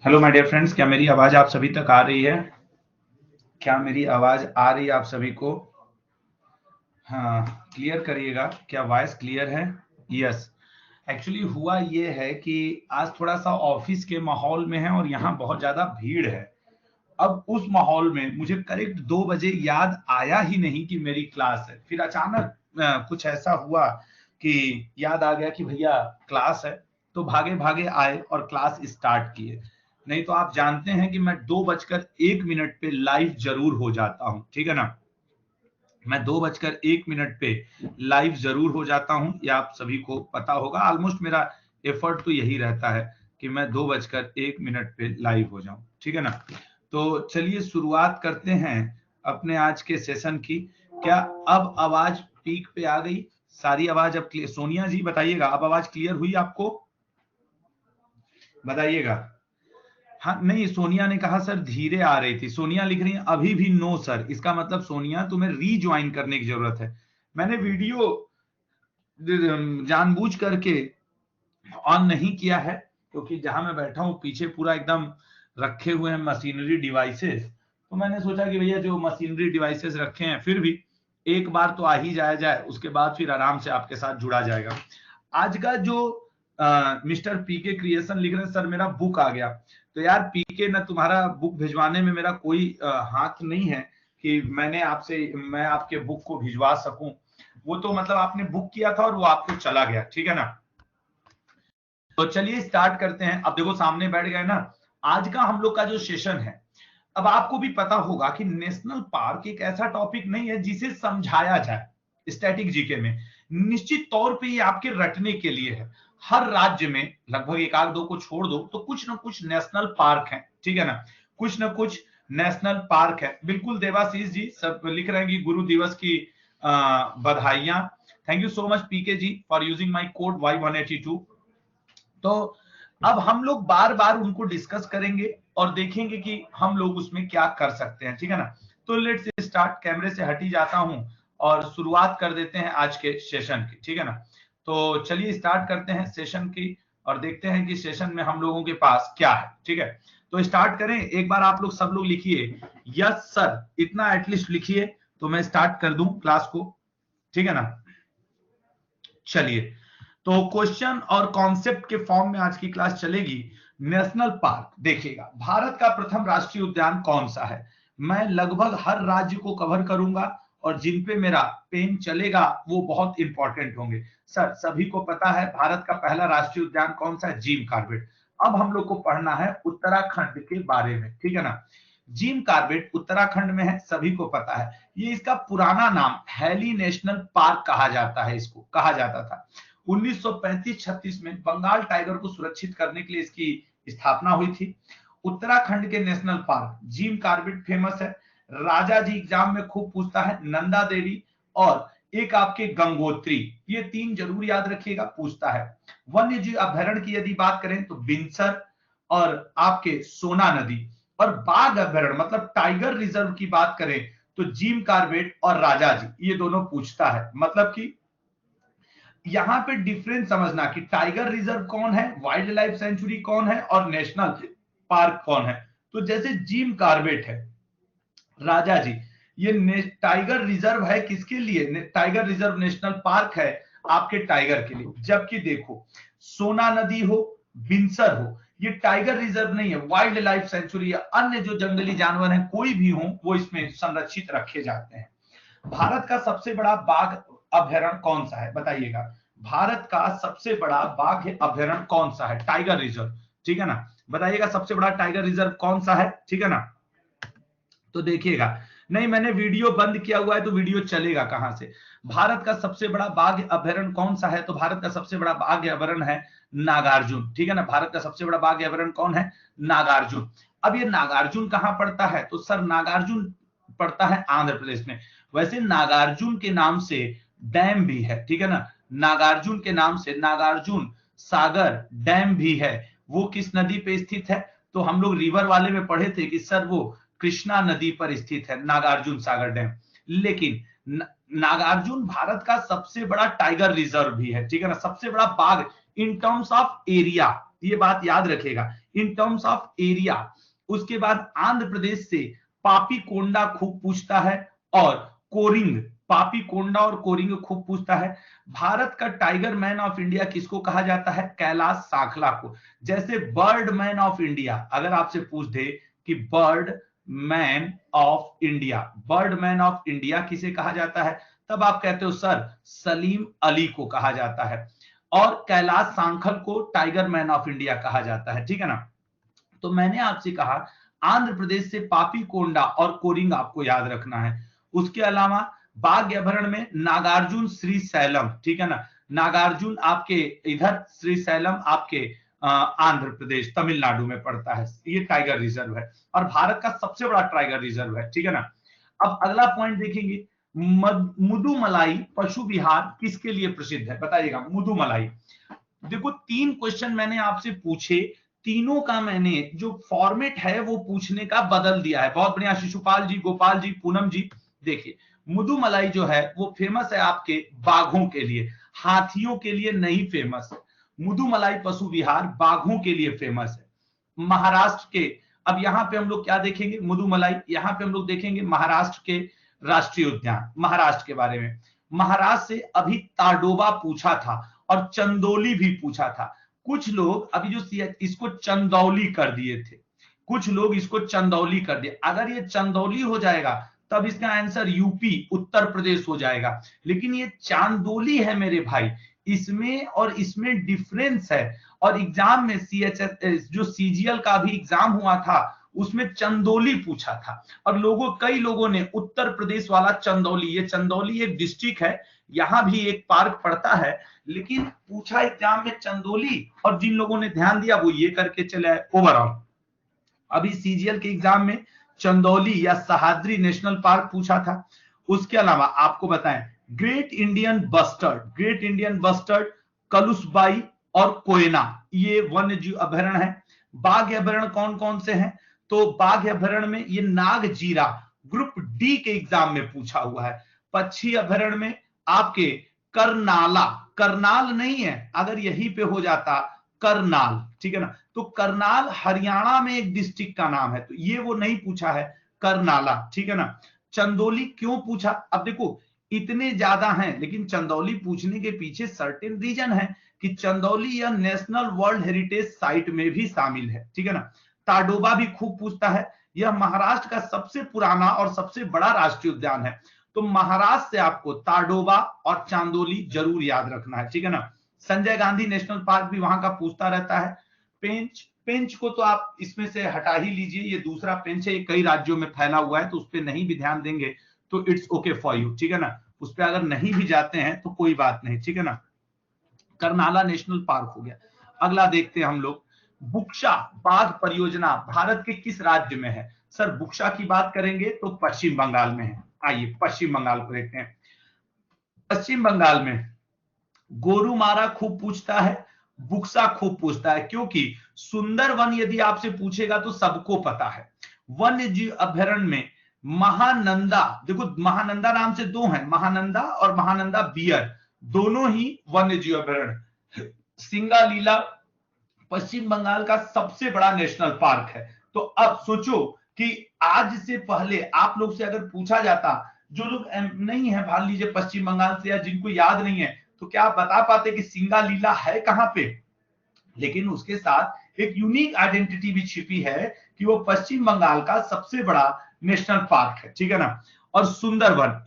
Hello my dear friends, क्या मेरी आवाज आप सभी तक आ रही है? क्या मेरी आवाज आ रही है आप सभी को? हाँ, क्लियर करिएगा। क्या वॉइस क्लियर है? यस। एक्चुअली हुआ ये है कि आज थोड़ा सा ऑफिस के माहौल में है और यहाँ बहुत ज्यादा भीड़ है। अब उस माहौल में मुझे करेक्ट 2 बजे याद आया ही नहीं कि मेरी क्लास है। फिर अचानक कुछ ऐसा हुआ कि याद आ गया कि भैया क्लास है, तो भागे भागे आए और क्लास स्टार्ट किए। नहीं तो आप जानते हैं कि मैं 2:01 पे लाइव जरूर हो जाता हूँ, ठीक है ना। मैं 2:01 पे लाइव जरूर हो जाता हूँ, ये आप सभी को पता होगा। ऑलमोस्ट मेरा एफर्ट तो यही रहता है कि मैं 2:01 पे लाइव हो जाऊं, ठीक है ना। तो चलिए शुरुआत करते हैं अपने आज के सेशन की। क्या अब आवाज पीक पे आ गई? सारी आवाज अब क्लियर? सोनिया जी बताइएगा, अब आवाज क्लियर हुई आपको? बताइएगा। हाँ, नहीं, सोनिया ने कहा सर धीरे आ रही थी। सोनिया लिख रही है अभी भी नो सर। इसका मतलब सोनिया तुम्हें रीज्वाइन करने की जरूरत है। मैंने वीडियो जानबूझ करके ऑन नहीं किया है, क्योंकि जहां मैं बैठा हूं पीछे पूरा एकदम रखे हुए हैं मशीनरी डिवाइसेस। तो मैंने सोचा कि भैया जो मशीनरी डिवाइसेस रखे हैं, फिर भी एक बार तो आ ही जाया जाए, उसके बाद फिर आराम से आपके साथ जुड़ा जाएगा। आज का जो मिस्टर पीके क्रिएशन लिख रहे हैं, सर मेरा बुक आ गया। तो यार पीके, ना तुम्हारा बुक भिजवाने में मेरा कोई हाथ नहीं है कि मैं आपके बुक को भिजवा सकूं। वो तो मतलब आपने बुक किया था और वो आपको चला गया, ठीक है ना। तो चलिए स्टार्ट करते हैं। अब देखो सामने बैठ गए ना। आज का हम लोग का जो सेशन है, अब आपको भी पता होगा कि नेशनल पार्क एक ऐसा टॉपिक नहीं है जिसे समझाया जाए स्टैटिक जीके में। निश्चित तौर पे ये आपके रटने के लिए है। हर राज्य में लगभग एक आध दो को छोड़ दो तो कुछ ना कुछ नेशनल पार्क है, ठीक है ना। कुछ ना कुछ नेशनल पार्क है। बिल्कुल देवाशीष जी सब लिख रहे हैं कि गुरु दिवस की बधाइयां। Thank you so much PK ji for using my code Y182। तो अब हम लोग बार बार उनको डिस्कस करेंगे और देखेंगे कि हम लोग उसमें क्या कर सकते हैं, ठीक है ना। तो लेट्स स्टार्ट। कैमरे से हटी जाता हूं और शुरुआत कर देते हैं आज के सेशन की, ठीक है ना। तो चलिए स्टार्ट करते हैं सेशन की और देखते हैं कि सेशन में हम लोगों के पास क्या है, ठीक है। तो स्टार्ट करें। एक बार आप लोग सब लोग लिखिए यस सर, इतना एटलीस्ट लिखिए तो मैं स्टार्ट कर दूं क्लास को, ठीक है ना। चलिए, तो क्वेश्चन और कॉन्सेप्ट के फॉर्म में आज की क्लास चलेगी। नेशनल पार्क देखिएगा, भारत का प्रथम राष्ट्रीय उद्यान कौन सा है। मैं लगभग हर राज्य को कवर करूंगा और जिन पे मेरा पेन चलेगा वो बहुत इंपॉर्टेंट होंगे। सर सभी को पता है भारत का पहला राष्ट्रीय उद्यान कौन सा है? Jim Corbett. अब हम लोग को पढ़ना है उत्तराखंड के बारे में, ठीक है ना। जिम कॉर्बेट उत्तराखंड में है, सभी को पता है। ये इसका पुराना नाम हैली नेशनल पार्क कहा जाता है, इसको कहा जाता था। 1935-36 में बंगाल टाइगर को सुरक्षित करने के लिए इसकी स्थापना हुई थी। उत्तराखंड के national park Jim Corbett famous है। राजा जी एग्जाम में खूब पूछता है, नंदा देवी और एक आपके गंगोत्री, ये तीन जरूर याद रखिएगा, पूछता है। वन्य जीव अभ्यारण्य की यदि बात करें तो बिनसर और आपके सोना नदी। और बाघ अभ्यारण्य मतलब टाइगर रिजर्व की बात करें तो जिम कॉर्बेट और राजा जी, ये दोनों पूछता है। मतलब कि यहां पे डिफरेंस समझना कि टाइगर रिजर्व कौन है, वाइल्ड लाइफ सेंचुरी कौन है और नेशनल पार्क कौन है। तो जैसे जिम कॉर्बेट है, राजा जी, ये टाइगर रिजर्व है किसके लिए? टाइगर रिजर्व नेशनल पार्क है आपके टाइगर के लिए। जबकि देखो सोना नदी हो, बिनसर हो, ये टाइगर रिजर्व नहीं है, वाइल्ड लाइफ सेंचुरी है। अन्य जो जंगली जानवर हैं कोई भी हो वो इसमें संरक्षित रखे जाते हैं। भारत का सबसे बड़ा बाघ अभ्यारण्य कौन सा है बताइएगा। भारत का सबसे बड़ा बाघ अभ्यारण्य कौन सा है? टाइगर रिजर्व, ठीक है ना। बताइएगा सबसे बड़ा टाइगर रिजर्व कौन सा है, ठीक है ना। तो देखिएगा, नहीं मैंने वीडियो बंद किया हुआ है तो वीडियो चलेगा कहां से। भारत का सबसे बड़ा बाघ अभ्यारण्य कौन सा है? तो भारत का सबसे बड़ा बाघ अभ्यारण्य है नागार्जुन, ठीक है ना। भारत का सबसे बड़ा बाघ अभ्यारण्य कौन है? नागार्जुन। अब ये नागार्जुन कहां पड़ता है? तो सर नागार्जुन पड़ता है आंध्र प्रदेश में। वैसे नागार्जुन के नाम से डैम भी है, ठीक है ना। नागार्जुन के नाम से नागार्जुन सागर डैम भी है। वो किस नदी पे स्थित है? तो हम लोग रिवर वाले में पढ़े थे कि सर वो कृष्णा नदी पर स्थित है नागार्जुन सागर डैम। लेकिन नागार्जुन भारत का सबसे बड़ा टाइगर रिजर्व भी है, ठीक है ना। सबसे बड़ा बाघ इन टर्म्स ऑफ एरिया, ये बात याद रखेगा इन टर्म्स ऑफ एरिया। उसके बाद आंध्र प्रदेश से पापी कोंडा खूब पूछता है और कोरिंग, पापी कोंडा और कोरिंग खूब पूछता है। भारत का टाइगर मैन ऑफ इंडिया किसको कहा जाता है? कैलाश सांखला को। जैसे बर्ड मैन ऑफ इंडिया अगर आपसे पूछ दे कि bird man of India, bird man of India किसे कहा जाता है, तब आप कहते हो सर सलीम अली को कहा जाता है, और कैलाश सांखल को टाइगर मैन ऑफ इंडिया कहा जाता है, ठीक है ना। तो मैंने आपसे कहा आंध्र प्रदेश से पापी कोंडा और कोरिंग आपको याद रखना है। उसके अलावा बाघ अभयारण्य में नागार्जुन श्रीशैलम, ठीक है ना, नागार्जुन आपके इधर, श्रीशैलम आपके आंध्र प्रदेश तमिलनाडु में पड़ता है। ये टाइगर रिजर्व है और भारत का सबसे बड़ा टाइगर रिजर्व है, ठीक है ना। अब अगला पॉइंट देखेंगे, मुदुमलाई पशु विहार किसके लिए प्रसिद्ध है? बताइएगा मुदुमलाई। देखो 3 क्वेश्चन मैंने आपसे पूछे, तीनों का मैंने जो फॉर्मेट है वो पूछने का बदल दिया है। बहुत बढ़िया शिशुपाल जी, गोपाल जी, पूनम जी। देखिए मुदुमलाई जो है वो फेमस है आपके बाघों के लिए, हाथियों के लिए नहीं फेमस है। मुदुमलाई पशु विहार बाघों के लिए फेमस है। महाराष्ट्र के, अब यहां पे हम लोग क्या देखेंगे, मुदुमलाई, यहां पे हम लोग देखेंगे महाराष्ट्र के राष्ट्रीय उद्यान, महाराष्ट्र के बारे में। महाराष्ट्र से अभी ताडोबा पूछा था और चंदौली भी पूछा था। कुछ लोग अभी जो इसको चंदौली कर दिए थे, कुछ लोग इसको चंदौली कर दिए। अगर ये चंदौली हो जाएगा तब इसका आंसर यूपी उत्तर प्रदेश हो जाएगा, लेकिन ये चांदोली है मेरे भाई, इसमें और इसमें डिफरेंस है। और एग्जाम में सीएचएस जो सीजीएल का भी एग्जाम हुआ था उसमें चंदौली पूछा था और कई लोगों ने उत्तर प्रदेश वाला चंदौली, ये चंदौली एक डिस्ट्रिक्ट है, यहां भी एक पार्क पड़ता है, लेकिन पूछा एग्जाम में चंदौली, और जिन लोगों ने ध्यान दिया वो ये करके चले आए ओवरऑल। अभी सीजीएल के एग्जाम में चंदौली या सहाद्री नेशनल पार्क पूछा था। उसके अलावा आपको बताएं great Indian bustard, great Indian bustard, Kalsubai और कोयना, ये वन्य जीव अभयारण्य है। बाघ अभयारण्य कौन कौन से हैं? तो बाघ अभयारण्य में ये नागजीरा ग्रुप डी के एग्जाम में पूछा हुआ है। पक्षी अभयारण्य में आपके करनाला, करनाल नहीं है, अगर यहीं पे हो जाता करनाल, ठीक है ना, तो करनाल हरियाणा में एक डिस्ट्रिक्ट का नाम है, तो ये वो नहीं पूछा है, करनाला, ठीक है ना। चंदौली क्यों पूछा? अब देखो इतने ज्यादा हैं, लेकिन चंदौली पूछने के पीछे सर्टेन रीजन है कि चंदौली या नेशनल वर्ल्ड हेरिटेज साइट में भी शामिल है, ठीक है ना। ताडोबा भी खूब पूछता है, यह महाराष्ट्र का सबसे पुराना और सबसे बड़ा राष्ट्रीय उद्यान है। तो महाराष्ट्र से आपको ताडोबा और चांदोली जरूर याद रखना है, ठीक है ना। संजय गांधी नेशनल पार्क भी वहां का पूछता रहता है। पेंच, पेंच को तो आप इसमें से हटा ही लीजिए, ये दूसरा पेंच है, ये कई राज्यों में फैला हुआ है, तो उस पर नहीं भी ध्यान देंगे तो इट्स ओके फॉर यू, ठीक है ना। उस पर अगर नहीं भी जाते हैं तो कोई बात नहीं, ठीक है ना। करनाला नेशनल पार्क हो गया। अगला देखते हैं हम लोग, बुक्शा बाघ परियोजना भारत के किस राज्य में है? सर बुक्शा की बात करेंगे तो पश्चिम बंगाल में है। आइए पश्चिम बंगाल को देखते हैं। पश्चिम बंगाल में गोरुमारा खूब पूछता है, बुक्सा खूब पूछता है, क्योंकि सुंदरवन यदि आपसे पूछेगा तो सबको पता है। वन्य जीव अभयारण्य में महानंदा, देखो महानंदा नाम से 2 हैं, महानंदा और महानंदा बियर, दोनों ही वन्य जीव अभयारण्य। सिंगालीला पश्चिम बंगाल का सबसे बड़ा नेशनल पार्क है। तो अब सोचो कि आज से पहले आप लोग से अगर पूछा जाता, जो लोग नहीं है मान लीजिए पश्चिम बंगाल से या जिनको याद नहीं है, तो क्या आप बता पाते कि सिंगालीला है कहां पे? लेकिन उसके साथ एक यूनिक आइडेंटिटी भी छिपी है कि वो पश्चिम बंगाल का सबसे बड़ा नेशनल पार्क है, ठीक है ना। और सुंदरवन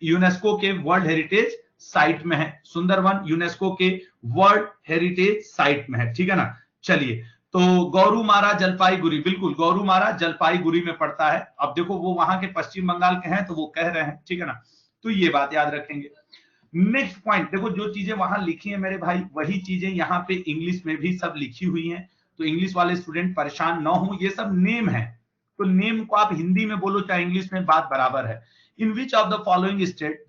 यूनेस्को के वर्ल्ड हेरिटेज साइट में है, सुंदरवन यूनेस्को के वर्ल्ड हेरिटेज साइट में है, ठीक है ना। चलिए, तो गौरुमारा जलपाईगुड़ी, बिल्कुल गौरुमारा जलपाईगुड़ी में पड़ता है। अब देखो वो वहां के पश्चिम बंगाल के हैं तो वो कह रहे हैं, ठीक है ना, तो ये बात याद रखेंगे। नेक्स्ट पॉइंट देखो, जो चीजें वहां लिखी है मेरे भाई वही चीजें यहाँ पे इंग्लिश में भी सब लिखी हुई हैं, तो इंग्लिश वाले स्टूडेंट परेशान ना हो, ये सब नेम है, तो नेम को आप हिंदी में बोलो चाहे इंग्लिश में, बात बराबर है। In which of the following state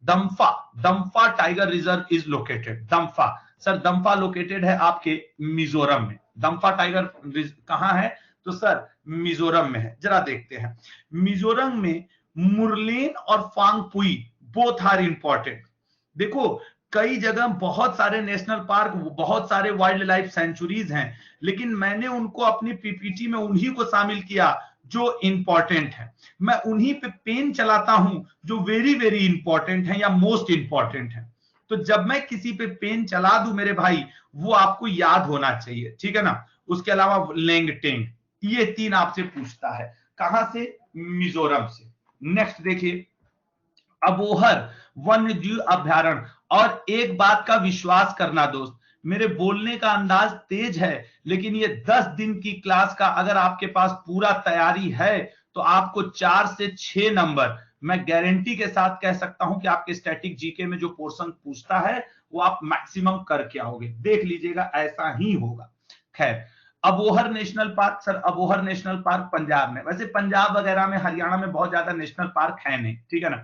Dampa tiger reserve is located? Dampa, sir Dampa located है आपके मिजोरम में। दम्फा टाइगर कहां है? तो सर मिजोरम में है। जरा देखते हैं, मिजोरम में मुरलेन और फांगपुई बोथ आर इंपॉर्टेंट। देखो कई जगह बहुत सारे नेशनल पार्क, बहुत सारे वाइल्ड लाइफ सेंचुरीज हैं, लेकिन मैंने उनको अपनी पीपीटी में उन्हीं को शामिल किया जो इंपॉर्टेंट है। मैं उन्हीं पे पेन चलाता हूं जो वेरी वेरी इंपॉर्टेंट है या मोस्ट इंपॉर्टेंट है। तो जब मैं किसी पे पेन चला दूं मेरे भाई, वो आपको याद होना चाहिए, ठीक है ना। उसके अलावा लेंगटेंग, ये 3 आपसे पूछता है। कहां से? मिजोरम से। नेक्स्ट देखिए, अबोहर वन्य जीव अभयारण्य। और एक बात का विश्वास करना दोस्त, मेरे बोलने का अंदाज तेज है, लेकिन ये 10 दिन की क्लास का अगर आपके पास पूरा तैयारी है तो आपको 4 से 6 नंबर मैं गारंटी के साथ कह सकता हूं कि आपके स्टैटिक जीके में जो पोर्शन पूछता है वो आप मैक्सिमम करके आओगे। देख लीजिएगा, ऐसा ही होगा। खैर, Abohar national park, sir Abohar national park Punjab में, वैसे पंजाब वगैरह में, हरियाणा में बहुत ज्यादा नेशनल पार्क है नहीं, ठीक है ना।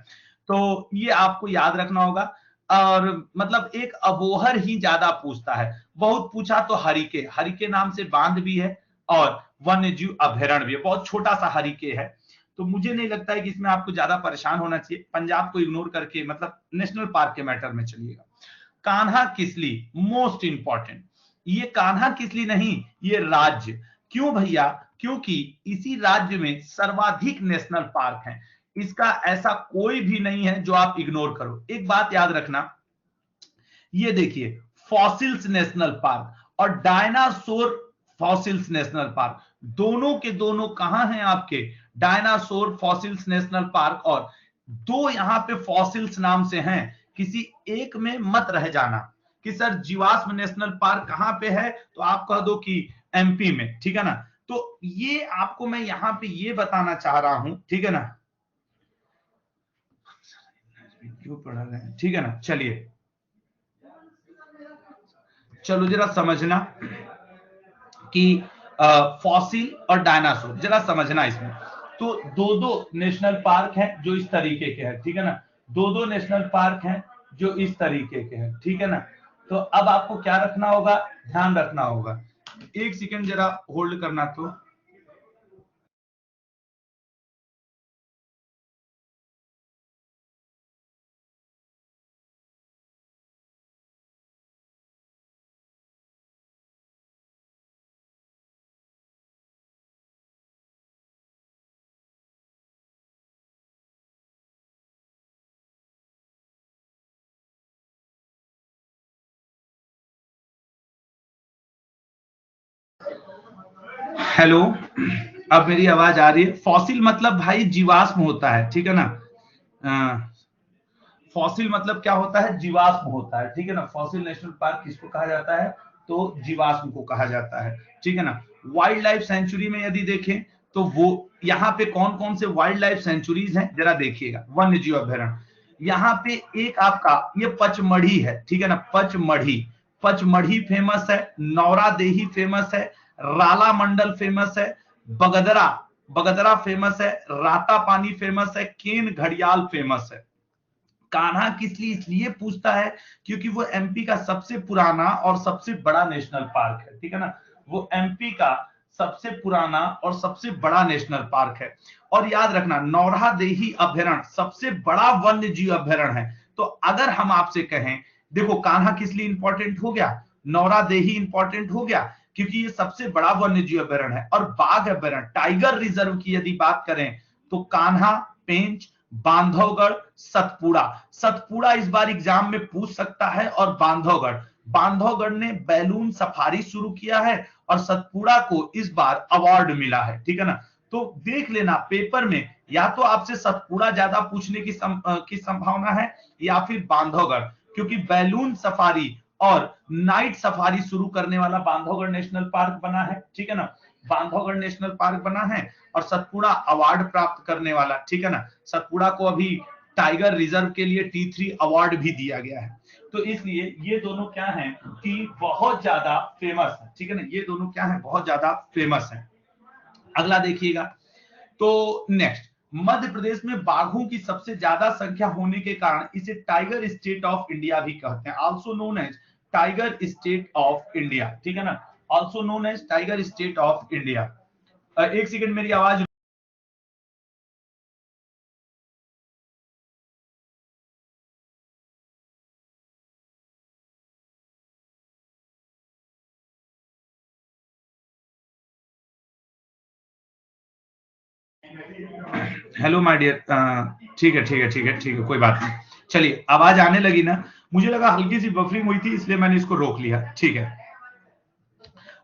तो ये आपको याद रखना होगा। और मतलब एक अबोहर ही ज्यादा पूछता है। बहुत पूछा तो हरिके, हरिके नाम से बांध भी है और वन्य जीव अभयारण्य भी है, बहुत छोटा सा हरिके है। तो मुझे नहीं लगता है कि इसमें आपको ज्यादा परेशान होना चाहिए। पंजाब को इग्नोर करके मतलब नेशनल पार्क के मैटर में चलिएगा। Kanha Kisli, most important. ये कान्हा किसली नहीं, ये राज्य। क्यों भैया? क्योंकि इसी राज्य में सर्वाधिक नेशनल पार्क हैं। इसका ऐसा कोई भी नहीं है जो आप इग्नोर करो। एक बात याद रखना, ये देखिए, फॉसिल्स नेशनल पार्क और डायनासोर फॉसिल्स नेशनल पार्क, दोनों के दोनों कहां हैं आपके? Dinosaur fossils national park. और दो यहां पे फॉसिल्स नाम से हैं, किसी एक में मत रह जाना कि सर जीवाश्म नेशनल पार्क कहां पे है, तो आप कह दो कि एमपी में, ठीक है ना। तो ये आपको मैं यहां पे ये बताना चाह रहा हूं, ठीक है ना। क्यों पढ़ा रहे हैं, ठीक है ना। चलिए, चलो जरा समझना कि फॉसिल और डायनासोर, जरा समझना इसमें। तो दो दो नेशनल पार्क हैं जो इस तरीके के हैं, ठीक है ना। दो दो नेशनल पार्क हैं जो इस तरीके के हैं, ठीक है ना। तो अब आपको क्या रखना होगा, ध्यान रखना होगा। एक सेकंड जरा होल्ड करना। तो हेलो, अब मेरी आवाज आ रही है? फॉसिल मतलब भाई जीवाश्म होता है, ठीक है ना। फॉसिल मतलब क्या होता है? जीवाश्म होता है, ठीक है ना। फॉसिल नेशनल पार्क किसको कहा जाता है? तो जीवाश्म को कहा जाता है, ठीक है ना। वाइल्ड लाइफ सेंचुरी में यदि देखें तो वो यहाँ पे कौन कौन से वाइल्ड लाइफ सेंचुरीज हैं जरा देखिएगा। वन्य जीव अभयारण्य यहाँ पे एक आपका ये पचमढ़ी है, ठीक है ना। पचमढ़ी, पचमढ़ी फेमस है, नौरा देही फेमस है, राला मंडल फेमस है, बगदरा, बगदरा फेमस है, राता पानी फेमस है, केन घड़ियाल फेमस है। कान्हा किस लिए इसलिए पूछता है क्योंकि वो एमपी का सबसे पुराना और सबसे बड़ा नेशनल पार्क है, ठीक है ना। वो एमपी का सबसे पुराना और सबसे बड़ा नेशनल पार्क है। और याद रखना, नौरा देही अभयारण्य सबसे बड़ा वन्य जीव अभयारण्य है। तो अगर हम आपसे कहें, देखो कान्हा किस लिए इंपॉर्टेंट हो गया, नौरा देही इंपॉर्टेंट हो गया क्योंकि ये सबसे बड़ा वन्य जीव अभयारण्य है। और बाघ अभयारण्य, टाइगर रिजर्व की यदि बात करें तो कान्हा, पेंच, बांधवगढ़, सतपुड़ा। सतपुड़ा इस बार एग्जाम में पूछ सकता है। और बांधवगढ़, बांधवगढ़ ने बैलून सफारी शुरू किया है और सतपुड़ा को इस बार अवार्ड मिला है, ठीक है ना। तो देख लेना पेपर में, या तो आपसे सतपुड़ा ज्यादा पूछने की संभावना है या फिर बांधवगढ़, क्योंकि बैलून सफारी और नाइट सफारी शुरू करने वाला बांधवगढ़ नेशनल पार्क बना है, ठीक है ना। बांधवगढ़ नेशनल पार्क बना है और सतपुड़ा अवार्ड प्राप्त करने वाला, ठीक है ना। सतपुड़ा को अभी टाइगर रिजर्व के लिए T3 अवार्ड भी दिया गया है। तो इसलिए ये दोनों क्या हैं कि बहुत ज्यादा फेमस है, ठीक है ना। ये दोनों क्या है, बहुत ज्यादा फेमस है। अगला देखिएगा। तो नेक्स्ट, मध्य प्रदेश में बाघों की सबसे ज्यादा संख्या होने के कारण इसे टाइगर स्टेट ऑफ इंडिया भी कहते हैं, also known as tiger state of India, ठीक है ना। Also known as tiger state of India. एक सेकंड मेरी आवाज हेलो माय डियर, ठीक है ठीक है ठीक है ठीक है, कोई बात नहीं। चलिए, आवाज आने लगी ना, मुझे लगा हल्की सी बफरिंग हुई थी, इसलिए मैंने इसको रोक लिया। ठीक है,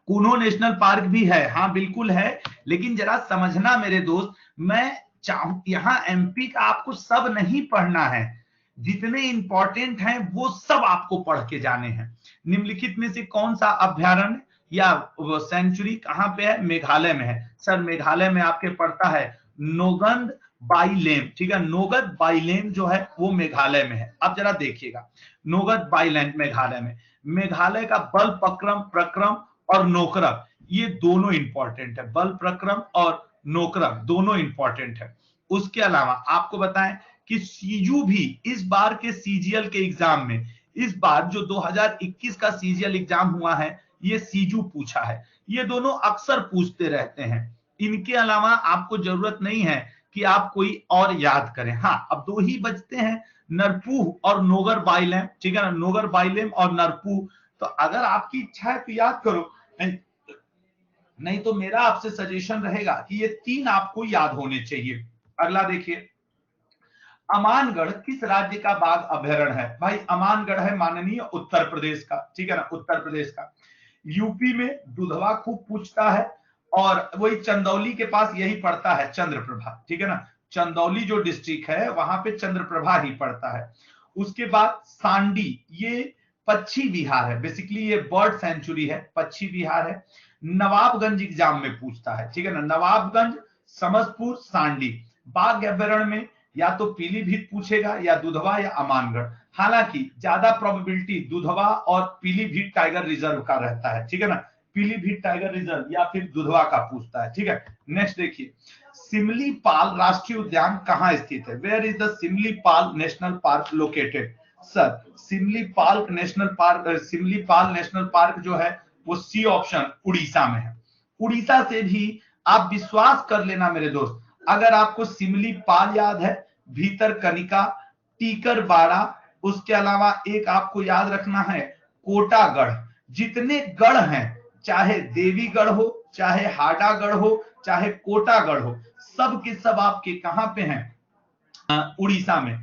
कूनो नेशनल पार्क भी है, हाँ बिल्कुल है, लेकिन जरा समझना मेरे दोस्त, मैं चाहूं यहाँ एमपी का आपको सब नहीं पढ़ना है, जितने इंपॉर्टेंट हैं वो सब आपको पढ़ के जाने हैं। निम्नलिखित में से कौन सा अभ्यारण्य या सेंचुरी कहाँ पे है? मेघालय में है सर। मेघालय में आपके पड़ता है नोगंद बाइलेम, ठीक है, नोगद बाइलेम जो है वो मेघालय में है। अब जरा देखिएगा, नोगद बाइलैंड मेघालय में, मेघालय का बल प्रक्रम प्रक्रम और नोकरम, ये दोनों इंपॉर्टेंट है। बल प्रक्रम और नोकरम दोनों इंपॉर्टेंट है। उसके अलावा आपको बताएं कि सीजू भी इस बार के सीजीएल के एग्जाम में, इस बार जो 2021 का सीजीएल एग्जाम हुआ है, ये सीजू पूछा है। ये दोनों अक्सर पूछते रहते हैं। इनके अलावा आपको जरूरत नहीं है कि आप कोई और याद करें। हाँ, अब दो ही बचते हैं, नरपूह और नोगर बाइलेम, ठीक है ना, नोगर बाइलेम और नरपूह। तो अगर आपकी इच्छा है तो याद करो, नहीं तो मेरा आपसे सजेशन रहेगा कि ये तीन आपको याद होने चाहिए। अगला देखिए, अमानगढ़ किस राज्य का बाघ अभ्यारण्य है? भाई अमानगढ़ है माननीय उत्तर प्रदेश का, ठीक है ना, उत्तर प्रदेश का। यूपी में दुधवा खूब पूछता है, और वही चंदौली के पास यही पड़ता है, चंद्रप्रभा, ठीक है ना, चंदौली जो डिस्ट्रिक्ट है वहां पे चंद्रप्रभा ही पड़ता है। उसके बाद सांडी, ये पक्षी विहार है, बेसिकली ये बर्ड सेंचुरी है, पक्षी विहार है। नवाबगंज एग्जाम में पूछता है, ठीक है ना, नवाबगंज, समस्तपुर, सांडी। बाघ अभ्यारण्य में या तो पीलीभीत पूछेगा या दुधवा या अमानगढ़। हालांकि ज्यादा प्रोबेबिलिटी दुधवा और पीलीभीत टाइगर रिजर्व का रहता है, ठीक है ना, पीलीभीत टाइगर रिजर्व या फिर दुधवा का पूछता है, ठीक है। नेक्स्ट देखिए, सिमलीपाल राष्ट्रीय उद्यान कहाँ स्थित है? Where is the Simlipal national park located? Sir, Simlipal national park जो है वो सी ऑप्शन उड़ीसा में है। उड़ीसा से भी आप विश्वास कर लेना मेरे दोस्त, अगर आपको सिमलीपाल याद है, भीतरकनिका, टीकरबाड़ा, उसके अलावा एक आपको याद रखना है कोटागढ़। जितने गढ़ हैं, चाहे देवीगढ़ हो, चाहे हाडागढ़ हो, चाहे कोटागढ़ हो, सब के सब आपके कहां पे हैं? उड़ीसा में।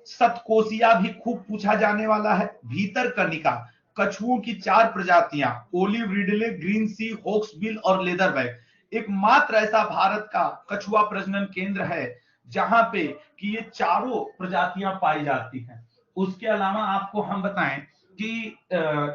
सतकोसिया भी खूब पूछा जाने वाला है। भीतरकनिका, कछुओं की 4 प्रजातियां, ओलिव रिडले, ग्रीन सी, हॉक्सबिल और लेदरबैक। एकमात्र ऐसा भारत का कछुआ प्रजनन केंद्र है जहां पे कि ये चारों प्रजातियां पाई जाती हैं। उसके अलावा आपको हम बताएं कि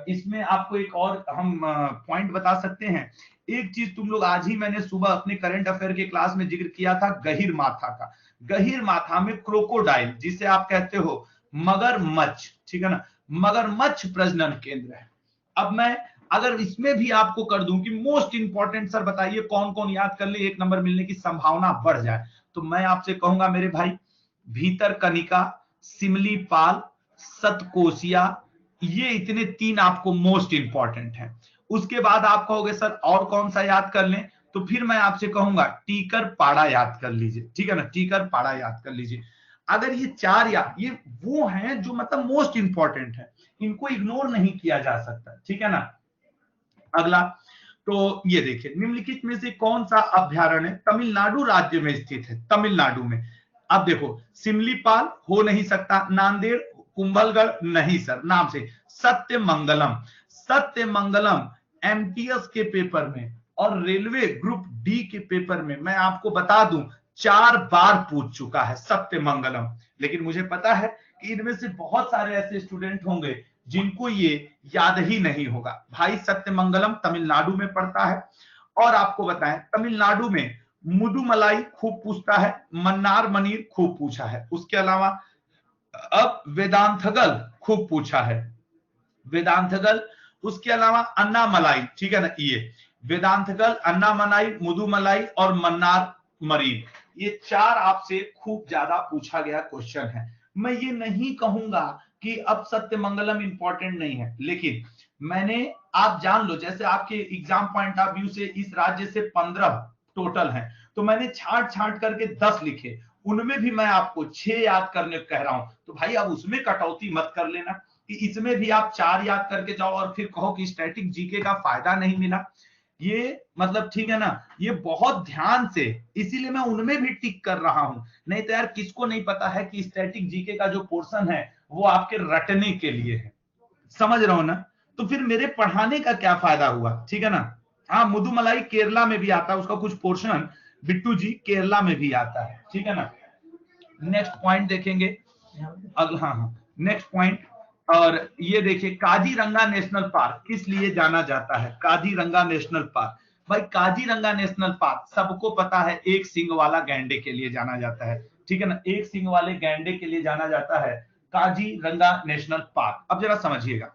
इसमें आपको एक और हम पॉइंट बता सकते हैं। एक चीज तुम लोग, आज ही मैंने सुबह अपने करंट अफेयर के क्लास में जिक्र किया था गहीर माथा का। गहीर माथा में क्रोकोडाइल, जिसे आप कहते हो मगरमच्छ, ठीक है ना, मगरमच्छ प्रजनन केंद्र है। अब मैं अगर इसमें भी आपको कर दूं कि मोस्ट इंपॉर्टेंट सर बताइए कौन कौन याद कर ले, 1 नंबर मिलने की संभावना बढ़ जाए, तो मैं आपसे कहूंगा मेरे भाई, भीतरकनिका, सिमलीपाल, सतकोसिया, ये इतने 3 आपको मोस्ट इंपॉर्टेंट हैं। उसके बाद आप कहोगे सर और कौन सा याद कर लें, तो फिर मैं आपसे कहूंगा टीकर पाड़ा याद कर लीजिए, ठीक है ना, टीकर पाड़ा याद कर लीजिए। अगर ये 4 याद, ये वो हैं जो मतलब मोस्ट इंपॉर्टेंट है, इनको इग्नोर नहीं किया जा सकता, ठीक है ना। अगला, तो ये देखिए, निम्नलिखित में से कौन सा अभ्यारण्य तमिलनाडु राज्य में स्थित है? तमिलनाडु में। अब देखो, सिमलीपाल हो नहीं सकता, नांदेड़, कुंभलगढ़ नहीं सर, नाम से सत्यमंगलम। सत्यमंगलम एमटीएस के पेपर में और रेलवे ग्रुप डी के पेपर में मैं आपको बता दूं 4 बार पूछ चुका है सत्यमंगलम। लेकिन मुझे पता है कि इनमें से बहुत सारे ऐसे स्टूडेंट होंगे जिनको ये याद ही नहीं होगा। भाई सत्यमंगलम तमिलनाडु में पड़ता है। और आपको बताएं, तमिलनाडु में मुदुमलाई खूब पूछता है, मन्नार मनीर खूब पूछा है। उसके अलावा अब वेदांतगल खूब पूछा है, वेदांतगल। उसके अलावा अन्नामलाई, ठीक है ना, ये वेदांतगल, अन्नामलाई, मुदुमलाई और मन्नार मरीन, ये 4 आपसे खूब ज्यादा पूछा गया क्वेश्चन है। मैं ये नहीं कहूंगा कि अब सत्यमंगलम इंपॉर्टेंट नहीं है, लेकिन मैंने, आप जान लो, जैसे आपके एग्जाम पॉइंट ऑफ व्यू से इस राज्य से 15 टोटल हैं, तो मैंने छांट छांट करके 10 लिखे, उनमें भी मैं आपको 6 याद करने कह रहा हूं। तो भाई अब उसमें कटौती मत कर लेना कि इसमें भी आप 4 याद करके जाओ और फिर कहो कि स्टैटिक जीके का फायदा नहीं मिला। ये मतलब ठीक है ना, ये बहुत ध्यान से, इसीलिए मैं उनमें भी टिक कर रहा हूं। नहीं तो यार किसको नहीं पता है कि स्टैटिक जीके का जो पोर्शन है वो आपके रटने के लिए है, समझ रहा हूं ना। तो फिर मेरे पढ़ाने का क्या फायदा हुआ, ठीक है ना। हाँ, मुदुमलाई केरला में भी आता है, उसका कुछ पोर्शन बिट्टू जी केरला में भी आता है, ठीक है ना। नेक्स्ट पॉइंट देखेंगे अगला, हाँ नेक्स्ट पॉइंट। और ये देखिए, काजीरंगा नेशनल पार्क किस लिए जाना जाता है, काजीरंगा नेशनल पार्क। भाई काजीरंगा नेशनल पार्क सबको पता है, एक सींग वाला गैंडे के लिए जाना जाता है, ठीक है ना, एक सींग वाले गैंडे के लिए जाना जाता है काजीरंगा नेशनल पार्क। अब जरा समझिएगा,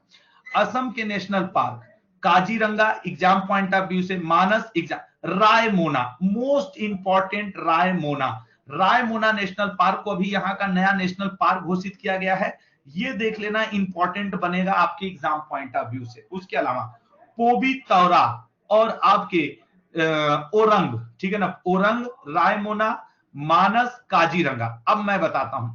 असम के national park Kaziranga exam point of view से, Manas exam, Raimona most important, Raimona, Raimona national park को अभी यहाँ का नया नेशनल पार्क घोषित किया गया है, ये देख लेना, इंपॉर्टेंट बनेगा आपके एग्जाम पॉइंट ऑफ व्यू से। उसके अलावा पोबी तौरा और आपके ओरंग, ठीक है ना, ओरंग, रायमोना, मानस, काजीरंगा। अब मैं बताता हूं,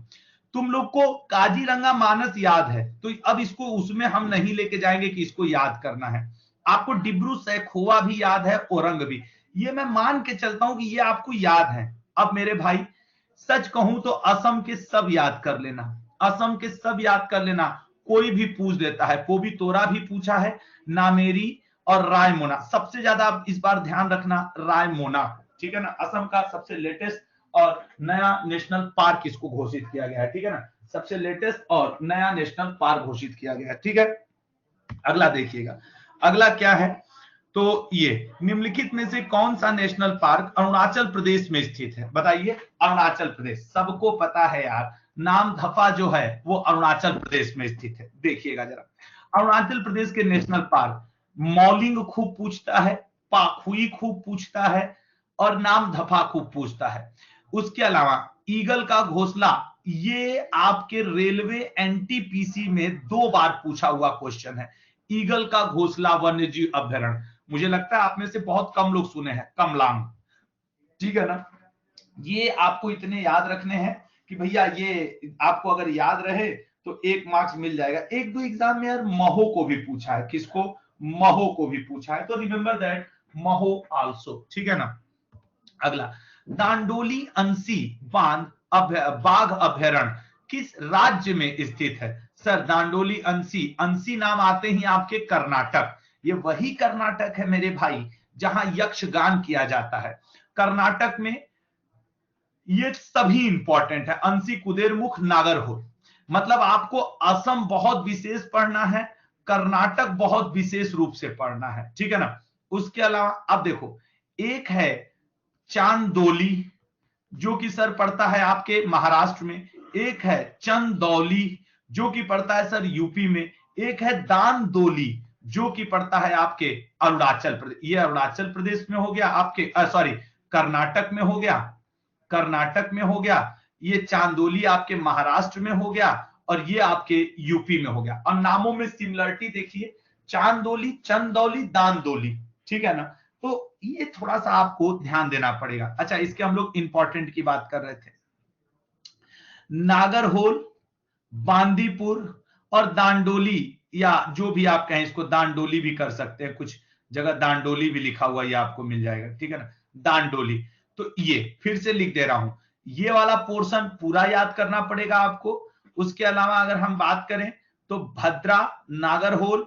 तुम लोग को काजीरंगा मानस याद है, तो अब इसको उसमें हम नहीं लेके जाएंगे कि इसको याद करना है। आपको डिब्रू सैखोवा भी याद है, ओरंग भी, ये मैं मान के चलता हूं कि ये आपको याद है। अब मेरे भाई सच कहूं तो असम के सब याद कर लेना, असम के सब याद कर लेना, कोई भी पूछ देता है, पोबी तोरा भी पूछा है, नामेरी और रायमोना, सबसे ज्यादा आप इस बार ध्यान रखना रायमोना, ठीक है ना, असम का सबसे लेटेस्ट और नया नेशनल पार्क इसको घोषित किया गया है, ठीक है ना, सबसे लेटेस्ट और नया नेशनल पार्क घोषित किया गया है, ठीक है। अगला देखिएगा, अगला क्या है, तो ये निम्नलिखित में से कौन सा नेशनल पार्क अरुणाचल प्रदेश में स्थित है, बताइए। अरुणाचल प्रदेश सबको पता है यार, नाम धफा जो है वो अरुणाचल प्रदेश में स्थित है। देखिएगा जरा, अरुणाचल प्रदेश के नेशनल पार्क, मौलिंग खूब पूछता है, पाखुई खूब पूछता है और नाम धफा खूब पूछता है। उसके अलावा ईगल का घोंसला, ये आपके रेलवे एनटीपीसी में 2 बार पूछा हुआ क्वेश्चन है, ईगल का घोंसला वन्यजीव अभ्यारण्य। मुझे लगता है आप में से बहुत कम लोग सुने हैं, कमलांग, ठीक है ना। ये आपको इतने याद रखने हैं कि भैया ये आपको अगर याद रहे तो 1 मार्क्स मिल जाएगा। 1-2 एग्जाम में यार महो को भी पूछा है, किसको, महो को भी पूछा है, तो रिमेंबर दैट महो आल्सो, ठीक है ना। अगला, दांडोली अंसी बांध बाघ अभ्यारण्य किस राज्य में स्थित है। सर दांडोली अंसी, अंसी नाम आते ही आपके कर्नाटक, ये वही कर्नाटक है मेरे भाई जहां यक्षगान किया जाता है। कर्नाटक में ये सभी इंपॉर्टेंट है, अंसी, कुदेरमुख, नागरहोल। मतलब आपको असम बहुत विशेष पढ़ना है, कर्नाटक बहुत विशेष रूप से पढ़ना है, ठीक है ना। उसके अलावा अब देखो, एक है चांदोली जो कि सर पड़ता है आपके महाराष्ट्र में, एक है चंदौली जो कि पड़ता है सर यूपी में, एक है दानदोली जो कि पड़ता है आपके अरुणाचल प्रदेश, ये अरुणाचल प्रदेश में हो गया आपके, सॉरी कर्नाटक में हो गया, कर्नाटक में हो गया, ये चांदोली आपके महाराष्ट्र में हो गया और ये आपके यूपी में हो गया। और नामों में सिमिलरिटी देखिए, चांदोली, चंदौली, दानदोली, ठीक है ना। तो ये थोड़ा सा आपको ध्यान देना पड़ेगा। अच्छा, इसके हम लोग इंपॉर्टेंट की बात कर रहे थे, नागरहोल, बांदीपुर और दांडोली, या जो भी आप कहें इसको, दांडोली भी कर सकते हैं, कुछ जगह दांडोली भी लिखा हुआ, ये आपको मिल जाएगा, ठीक है ना, दांडोली। तो ये फिर से लिख दे रहा हूं, ये वाला पोर्शन पूरा याद करना पड़ेगा आपको। उसके अलावा अगर हम बात करें तो भद्रा, नागरहोल,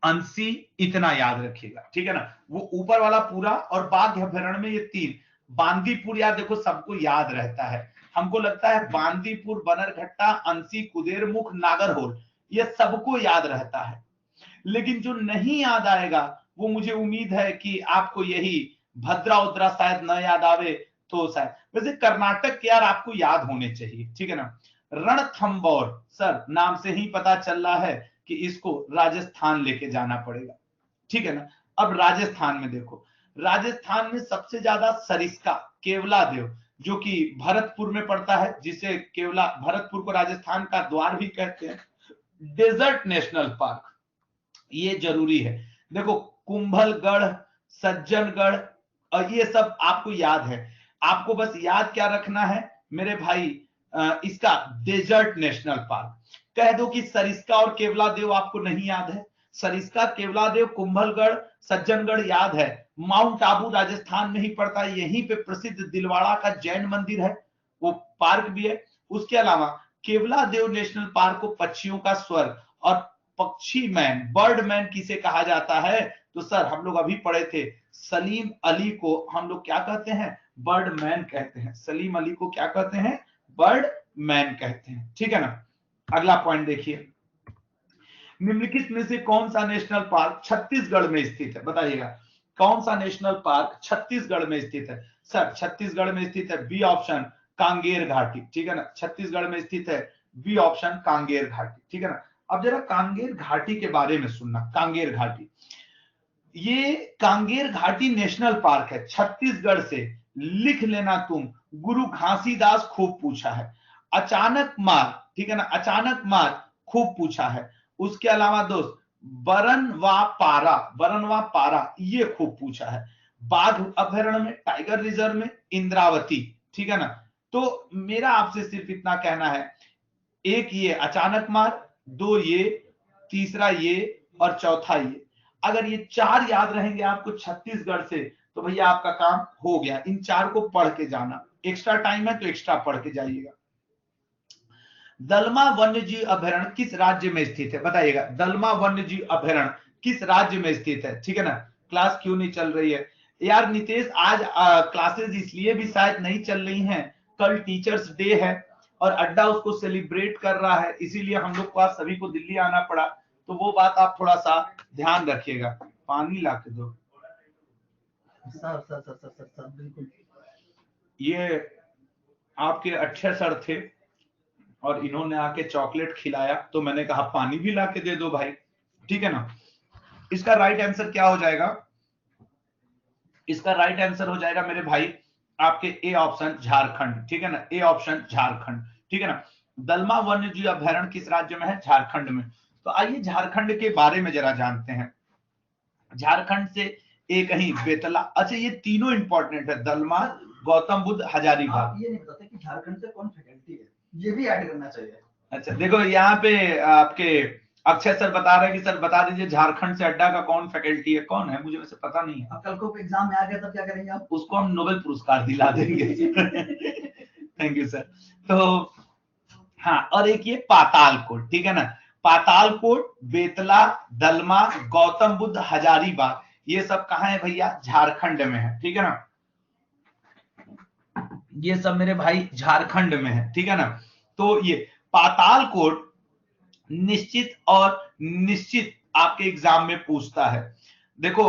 अंसी, इतना याद रखिएगा, ठीक है ना, वो ऊपर वाला पूरा, और बाघ अभ्यारण्य में ये 3, बांदीपुर यार देखो सबको याद रहता है, हमको लगता है बांदीपुर, बनरघट्टा, अंसी, कुदेरमुख, नागरहोल, ये सबको याद रहता है, लेकिन जो नहीं याद आएगा वो मुझे उम्मीद है कि आपको यही भद्रा उद्रा शायद न याद आवे, तो शायद, वैसे कर्नाटक के यार आपको याद होने चाहिए, ठीक है ना। रणथंबोर, सर नाम से ही पता चल रहा है कि इसको राजस्थान लेके जाना पड़ेगा, ठीक है ना। अब राजस्थान में देखो, राजस्थान में सबसे ज्यादा सरिस्का, केवला देव जो कि भरतपुर में पड़ता है, जिसे केवला, भरतपुर को राजस्थान का द्वार भी कहते हैं। डेजर्ट नेशनल पार्क, ये जरूरी है, देखो कुंभलगढ़, सज्जनगढ़, और ये सब आपको याद है, आपको बस याद क्या रखना है मेरे भाई, इसका डेजर्ट नेशनल पार्क। कह दो कि सरिस्का और केवला देव आपको नहीं याद है, सरिस्का, केवलादेव, कुंभलगढ़, सज्जनगढ़ याद है। माउंट आबू राजस्थान में ही पड़ता है, यहीं पे प्रसिद्ध दिलवाड़ा का जैन मंदिर है, वो पार्क भी है। उसके अलावा केवलादेव नेशनल पार्क को पक्षियों का स्वर्ग और पक्षी मैन, बर्ड मैन किसे कहा जाता है? तो सर हम लोग अभी पढ़े थे, सलीम अली को हम लोग क्या कहते हैं? बर्ड मैन कहते हैं। सलीम अली को क्या कहते हैं? बर्ड मैन कहते हैं, ठीक है ना। अगला पॉइंट देखिए, निम्नलिखित में से कौन सा नेशनल पार्क छत्तीसगढ़ में स्थित है? बताइएगा, कौन सा नेशनल पार्क छत्तीसगढ़ में स्थित है? सर छत्तीसगढ़ में स्थित है बी ऑप्शन, कांगेर घाटी, ठीक है ना। छत्तीसगढ़ में स्थित है बी ऑप्शन, कांगेर घाटी, ठीक है ना। अब जरा कांगेर घाटी के बारे में सुनना। कांगेर घाटी, ये कांगेर घाटी नेशनल पार्क है छत्तीसगढ़ से, लिख लेना तुम, गुरु घासीदास खूब पूछा है। अचानक मार, ठीक है ना, अचानक मार खूब पूछा है। उसके अलावा दोस्त बरनवा पारा, बरनवा पारा ये खूब पूछा है। बाघ अभयारण्य में, टाइगर रिजर्व में, इंद्रावती, ठीक है ना। तो मेरा आपसे सिर्फ इतना कहना है, एक ये अचानक मार, दो ये, तीसरा ये और चौथा ये। अगर ये चार याद रहेंगे आपको छत्तीसगढ़ से तो भैया आपका काम हो गया। इन चार को पढ़ के जाना, एक्स्ट्रा टाइम है तो एक्स्ट्रा पढ़ के जाइएगा। दलमा वन्यजीव अभयारण्य किस राज्य में स्थित है? बताइएगा, दलमा वन्यजीव अभयारण्य किस राज्य में स्थित है? ठीक है ना। क्लास क्यों नहीं चल रही है यार नितेश? आज क्लासेस इसलिए भी शायद नहीं चल रही हैं, कल टीचर्स डे है और अड्डा उसको सेलिब्रेट कर रहा है, इसीलिए हम लोग को आज सभी को दिल्ली आना पड़ा। तो वो बात आप थोड़ा सा ध्यान रखिएगा। पानी ला के दो सर बिल्कुल। ये आपके अच्छे सर थे और इन्होंने आके चॉकलेट खिलाया तो मैंने कहा पानी भी ला के दे दो भाई, ठीक है ना। इसका राइट आंसर क्या हो जाएगा? इसका राइट आंसर हो जाएगा मेरे भाई आपके ए ऑप्शन, झारखंड, ठीक है ना। ए ऑप्शन झारखंड, ठीक है ना। दलमा वन्यजीव अभयारण्य किस राज्य में है? झारखंड में। तो आइए झारखंड के बारे में जरा जानते हैं। झारखंड से एक ही बेतला, अच्छा ये तीनों इंपॉर्टेंट है, दलमा, गौतम बुद्ध, हजारीबाग। ये नहीं बताते कि झारखंड से कौन फैकल्टी है, ये भी ऐड करना चाहिए। अच्छा देखो यहाँ पे आपके अक्षय सर बता रहे हैं कि सर बता दीजिए झारखंड से अड्डा का कौन फैकल्टी है, कौन है? मुझे वैसे पता नहीं है। अब कल को एग्जाम में आ गया तब क्या करेंगे आप? उसको हम नोबेल पुरस्कार दिला देंगे। Thank you sir. तो हाँ, और एक ये पातालकोट, ठीक है ना। पातालकोट, बेतला, दलमा, गौतम बुद्ध, हजारीबाग, ये सब कहाँ है भैया? झारखंड में है, ठीक है ना। ये सब मेरे भाई झारखंड में है, ठीक है ना। तो ये पातालकोट निश्चित और निश्चित आपके एग्जाम में पूछता है। देखो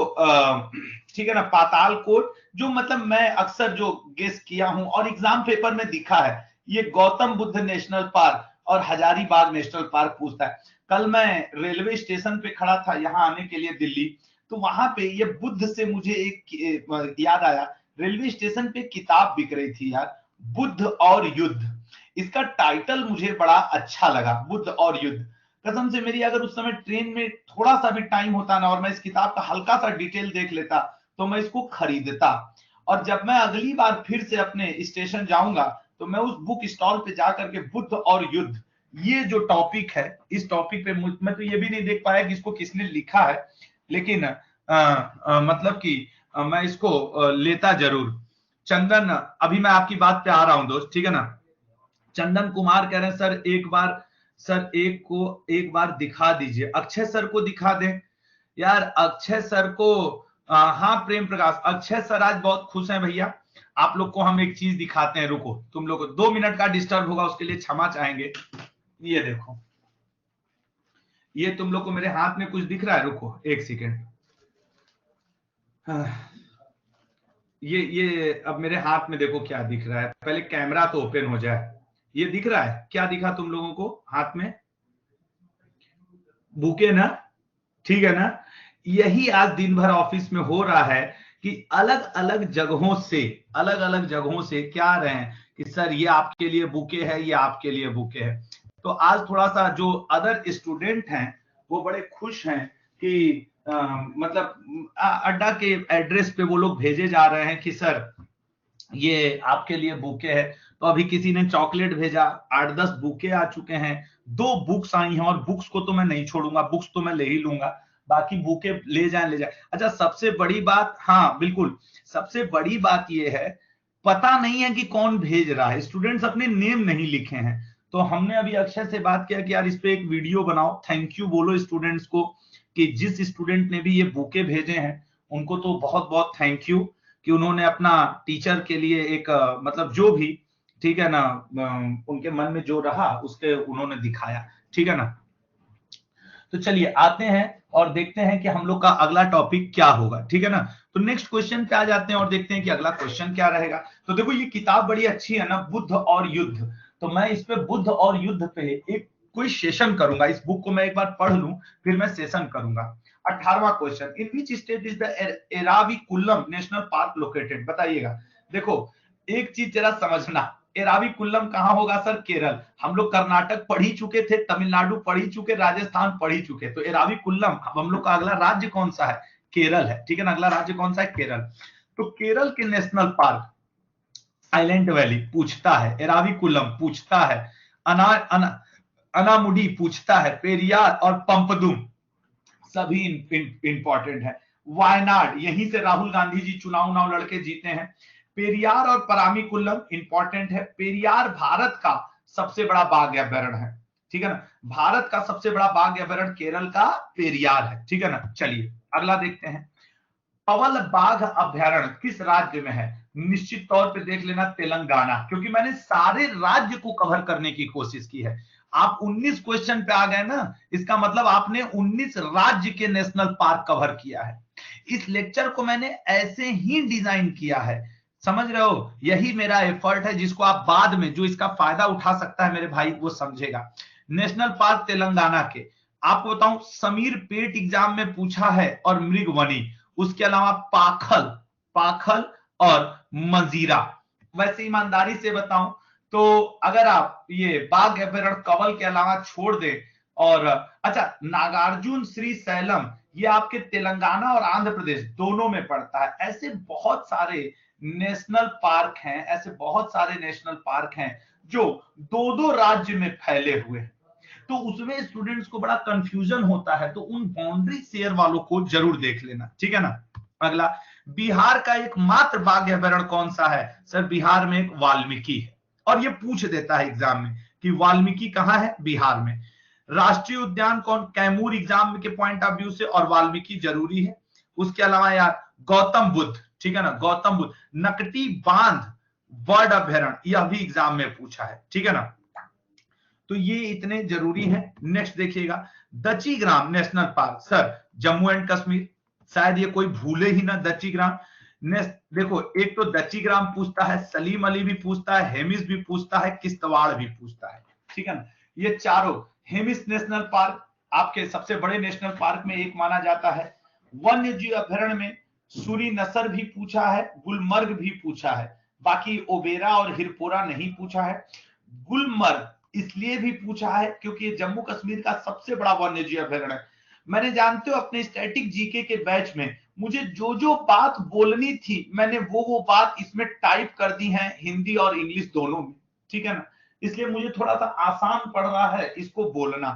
ठीक है ना, पातालकोट जो मतलब मैं अक्सर जो गेस किया हूं और एग्जाम पेपर में दिखा है, ये गौतम बुद्ध नेशनल पार्क और हजारीबाग नेशनल पार्क पूछता है। कल मैं रेलवे स्टेशन पे खड़ा था यहाँ आने के लिए दिल्ली, तो वहां पे ये बुद्ध से मुझे एक याद आया, रेलवे स्टेशन पे किताब बिक रही थी यार, बुद्ध और युद्ध। इसका टाइटल मुझे बड़ा अच्छा लगा, बुद्ध और युद्ध। कसम से मेरी अगर उस समय ट्रेन में थोड़ा सा भी टाइम होता ना और मैं इस किताब का हल्का सा डिटेल देख लेता तो मैं इसको खरीदता। और जब मैं अगली बार फिर से अपने स्टेशन जाऊंगा तो मैं उस बुक स्टॉल पे जाकर के बुद्ध और युद्ध, ये जो टॉपिक है, इस टॉपिक पे मैं तो ये भी नहीं देख पाया कि इसको किसने लिखा है, लेकिन मतलब कि मैं इसको लेता जरूर। चंदन, अभी मैं आपकी बात पे आ रहा हूं दोस्त, ठीक है ना। चंदन कुमार कह रहे हैं सर एक बार, सर एक बार दिखा दीजिए, अक्षय सर को दिखा दें यार। अक्षय सर को हाँ प्रेम प्रकाश, अक्षय सर आज बहुत खुश हैं भैया, आप लोग को हम एक चीज दिखाते हैं, रुको तुम लोग को 2 मिनट का डिस्टर्ब होगा उसके लिए क्षमा चाहेंगे। ये देखो, ये तुम लोग को मेरे हाथ में कुछ दिख रहा है, रुको एक सेकेंड। ये अब मेरे हाथ में देखो क्या दिख रहा है, पहले कैमरा तो ओपन हो जाए। ये दिख रहा है, क्या दिखा तुम लोगों को हाथ में? बुके ना, ठीक है ना। यही आज दिन भर ऑफिस में हो रहा है कि अलग अलग जगहों से क्या आ रहे हैं कि सर ये आपके लिए बुके है, ये आपके लिए बुके है। तो आज थोड़ा सा जो अदर स्टूडेंट हैं वो बड़े खुश हैं कि मतलब अड्डा के एड्रेस पे वो लोग भेजे जा रहे हैं कि सर ये आपके लिए बुके है। तो अभी किसी ने चॉकलेट भेजा, 8-10 बुके आ चुके हैं, 2 बुक्स आई हैं और बुक्स को तो मैं नहीं छोड़ूंगा, बुक्स तो मैं ले ही लूंगा। बाकी बुके ले जाए। अच्छा सबसे बड़ी बात, हाँ बिल्कुल, सबसे बड़ी बात ये है पता नहीं है कि कौन भेज रहा है, स्टूडेंट्स अपने नेम नहीं लिखे हैं। तो हमने अभी अक्षय से बात किया कि यार इस पे एक वीडियो बनाओ, थैंक यू बोलो स्टूडेंट्स को कि जिस स्टूडेंट ने भी ये बुके भेजे हैं उनको तो बहुत बहुत थैंक यू कि उन्होंने अपना टीचर के लिए एक मतलब जो भी, ठीक है ना, उनके मन में जो रहा उसके उन्होंने दिखाया, ठीक है ना। तो चलिए आते हैं और देखते हैं कि हम लोग का अगला टॉपिक क्या होगा, ठीक है ना। तो नेक्स्ट क्वेश्चन पे आ जाते हैं और देखते हैं कि अगला क्वेश्चन क्या रहेगा। तो देखो ये किताब बड़ी अच्छी है ना, बुद्ध और युद्ध, तो मैं इस पे बुद्ध और युद्ध पे एक कोई सेशन करूंगा, इस बुक को मैं एक बार पढ़ लूं फिर मैं सेशन करूंगा। 18वां question, in which state is the Eravikulam national park located, बताइएगा। देखो एक चीज जरा समझना, एराविकुलम कहां होगा सर, केरल। हम लोग कर्नाटक पढ़ ही चुके थे, तमिलनाडु पढ़ ही चुके, राजस्थान पढ़ ही चुके, तो एराविकुलम हम लोग का अगला राज्य कौन सा है, केरल है, ठीक है ना, अगला राज्य कौन सा है, केरल। तो केरल के नेशनल पार्क, साइलेंट वैली पूछता है, एराविकुलम पूछता है, अनामुडी पूछता है, पेरियार और पंपदुम सभी इंपॉर्टेंट है। वायनाड, यहीं से राहुल गांधी जी चुनाव लड़के जीते हैं। पेरियार और परामीकुलम इंपॉर्टेंट है। पेरियार भारत का सबसे बड़ा बाघ अभयारण्य है, ठीक है ना, भारत का सबसे बड़ा बाघ अभयारण्य केरल का पेरियार है, ठीक है ना। चलिए अगला देखते हैं, पवल बाघ अभयारण्य किस राज्य में है, निश्चित तौर पे देख लेना तेलंगाना, क्योंकि मैंने सारे राज्य को कवर करने की कोशिश की है। आप 19 क्वेश्चन पे आ गए ना, इसका मतलब आपने 19 राज्य के नेशनल पार्क कवर किया है। इस लेक्चर को मैंने ऐसे ही डिजाइन किया है, समझ रहे हो, यही मेरा एफर्ट है, जिसको आप बाद में जो इसका फायदा उठा सकता है मेरे भाई वो समझेगा। नेशनल पार्क तेलंगाना के, आपको बताऊं समीर पेट एग्जाम में पूछा है और मृगवनी, उसके अलावा पाखल और मंजीरा। वैसे ईमानदारी से बताऊं तो अगर आप ये बाघ अभयारण्य कवल के अलावा छोड़ दे, और अच्छा नागार्जुन श्री सैलम ये आपके तेलंगाना और आंध्र प्रदेश दोनों में पड़ता है। ऐसे बहुत सारे नेशनल पार्क हैं, ऐसे बहुत सारे नेशनल पार्क हैं जो दो दो राज्य में फैले हुए हैं, तो उसमें स्टूडेंट्स को बड़ा कंफ्यूजन होता है, तो उन बाउंड्री शेयर वालों को जरूर देख लेना, ठीक है ना। अगला, बिहार का एकमात्र बाघ अभयारण्य कौन सा है, सर बिहार में एक वाल्मीकि है, और ये पूछ देता है एग्जाम में कि वाल्मीकि कहां है, बिहार में। राष्ट्रीय उद्यान कौन, कैमूर एग्जाम के पॉइंट ऑफ व्यू से, और वाल्मीकि जरूरी है। उसके अलावा यार गौतम बुद्ध, ठीक है ना, गौतम बुद्ध, नकटी बांध बर्ड अभयारण्य यह भी एग्जाम में पूछा है, ठीक है ना। तो ये इतने जरूरी हैं। नेक्स्ट देखिएगा, Dachigam national park, sir Jammu and Kashmir, शायद ये कोई भूले ही ना दचीग्राम। नेक्स्ट देखो, एक तो दचीग्राम पूछता है, सलीम अली भी पूछता है, हेमिस भी पूछता है, किश्तवाड़ भी पूछता है, ठीक है ना। ये चारों, हेमिस नेशनल पार्क आपके सबसे बड़े नेशनल पार्क में एक माना जाता है। वन्य जीव अभयारण्य में सूरी नसर भी पूछा है, गुलमर्ग भी पूछा है, बाकी ओबेरा और हिरपोरा नहीं पूछा है। गुलमर्ग इसलिए भी पूछा है क्योंकि ये जम्मू कश्मीर का सबसे बड़ा वन्य जीव अभयारण्य है। मैंने जानते हो अपने स्टैटिक जीके के बैच में मुझे जो जो बात बोलनी थी मैंने वो बात इसमें टाइप कर दी है, हिंदी और इंग्लिश दोनों में, ठीक है ना, इसलिए मुझे थोड़ा सा आसान पड़ रहा है इसको बोलना।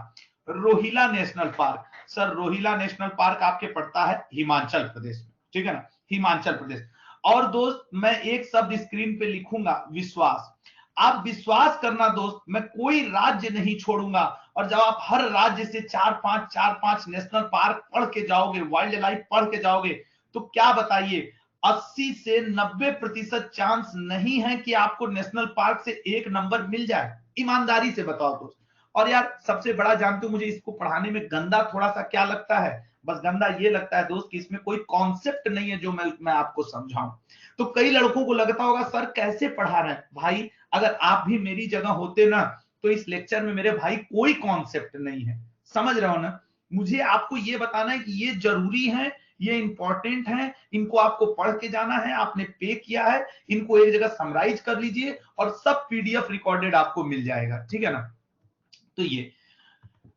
Rohila national park, sir Rohila national park आपके पड़ता है हिमाचल प्रदेश में, ठीक है ना, हिमाचल प्रदेश। और दोस्त मैं एक शब्द स्क्रीन पे लिखूंगा, विश्वास। आप विश्वास करना दोस्त, मैं कोई राज्य नहीं छोड़ूंगा, और जब आप हर राज्य से चार पांच नेशनल पार्क पढ़ के जाओगे, वाइल्ड लाइफ पढ़ के जाओगे, तो क्या बताइए 80 से 90% चांस नहीं है कि आपको नेशनल पार्क से एक नंबर मिल जाए, ईमानदारी से बताओ दोस्त। और यार सबसे बड़ा जानते हो मुझे इसको पढ़ाने में गंदा थोड़ा सा क्या लगता है, बस गंदा ये लगता है दोस्त कि इसमें कोई कॉन्सेप्ट नहीं है जो मैं आपको समझाऊं। तो कई लड़कों को लगता होगा सर कैसे पढ़ा रहे हैं, भाई अगर आप भी मेरी जगह होते ना तो इस लेक्चर में मेरे भाई कोई कॉन्सेप्ट नहीं है, समझ रहे हो ना। मुझे आपको ये बताना है कि ये जरूरी है, ये इंपॉर्टेंट है, इनको आपको पढ़ के जाना है, आपने पे किया है, इनको एक जगह समराइज कर लीजिए और सब पीडीएफ रिकॉर्डेड आपको मिल जाएगा, ठीक है ना। तो ये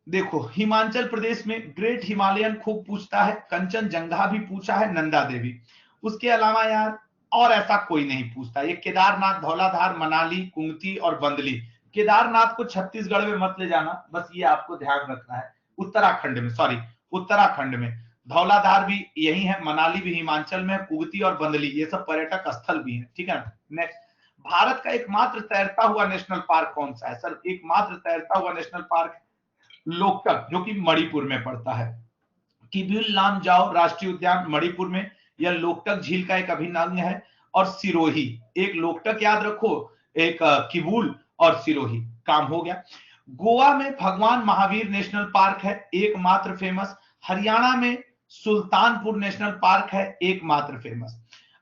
देखो हिमाचल प्रदेश में ग्रेट हिमालयन खूब पूछता है, कंचनजंगा भी पूछा है, नंदा देवी। उसके अलावा यार और ऐसा कोई नहीं पूछता। ये केदारनाथ, धौलाधार, मनाली, कुंगती और बंदली। केदारनाथ को छत्तीसगढ़ में मत ले जाना, बस ये आपको ध्यान रखना है, उत्तराखंड में, सॉरी उत्तराखंड में। धौलाधार भी यही है, मनाली भी हिमाचल में, कुगती और बंदली ये सब पर्यटक स्थल भी हैं, ठीक है ना। नेक्स्ट, भारत का एकमात्र तैरता हुआ नेशनल पार्क कौन सा है? सर एकमात्र तैरता हुआ नेशनल पार्क लोकटक, जो कि मणिपुर में पड़ता है। किबिल लामजाओ राष्ट्रीय उद्यान मणिपुर में, यह लोकटक झील का एक अभिन्न अंग है। और सिरोही, एक लोकटक याद रखो, एक किबुल और सिरोही, काम हो गया। गोवा में भगवान महावीर नेशनल पार्क है एकमात्र फेमस। हरियाणा में सुल्तानपुर नेशनल पार्क है एकमात्र फेमस।